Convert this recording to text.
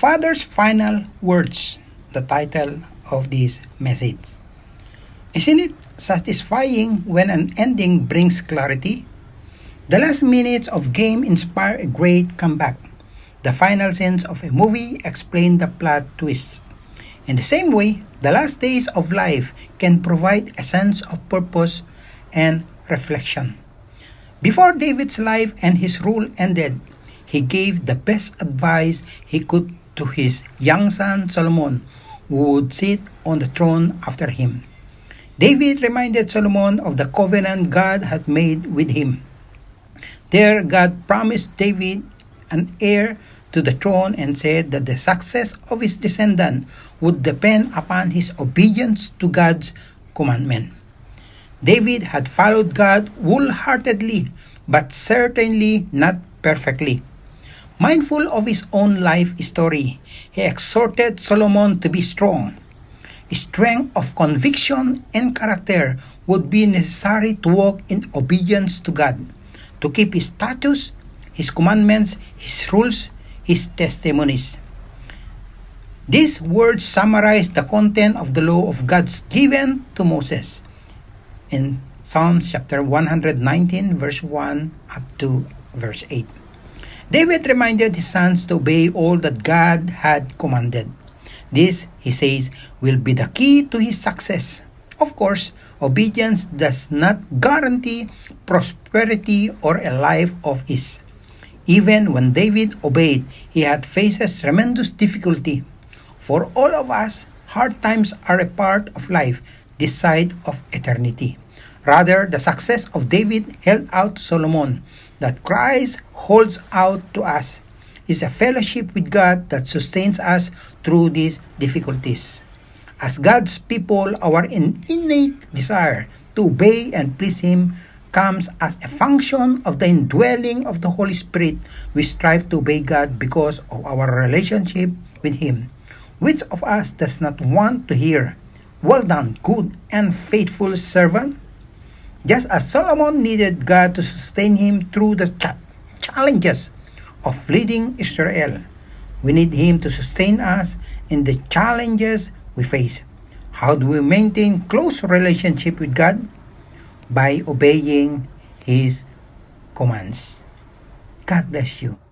Father's Final Words, the title of this message. Isn't it satisfying when an ending brings clarity? The last minutes of game inspire a great comeback. The final scenes of a movie explain the plot twists. In the same way, the last days of life can provide a sense of purpose and reflection. Before David's life and his rule ended, he gave the best advice he could to his young son Solomon, who would sit on the throne after him. David reminded Solomon of the covenant God had made with him. There, God promised David an heir to the throne and said that the success of his descendant would depend upon his obedience to God's commandment. David had followed God wholeheartedly, but certainly not perfectly. Mindful of his own life story, he exhorted Solomon to be strong. Strength of conviction and character would be necessary to walk in obedience to God, to keep his statutes, his commandments, his rules, his testimonies. These words summarize the content of the law of God given to Moses in Psalms chapter 119, verse 1 up to verse 8. David reminded his sons to obey all that God had commanded. This, he says, will be the key to his success. Of course, obedience does not guarantee prosperity or a life of ease. Even when David obeyed, he had faces tremendous difficulty. For all of us, hard times are a part of life, this side of eternity. Rather, the success of David held out to Solomon, that Christ holds out to us, is a fellowship with God that sustains us through these difficulties. As God's people, our innate desire to obey and please Him comes as a function of the indwelling of the Holy Spirit. We strive to obey God because of our relationship with Him. Which of us does not want to hear, "Well done, good and faithful servant"? Just as Solomon needed God to sustain him through the challenges of leading Israel, we need Him to sustain us in the challenges we face. How do we maintain close relationship with God? By obeying His commands. God bless you.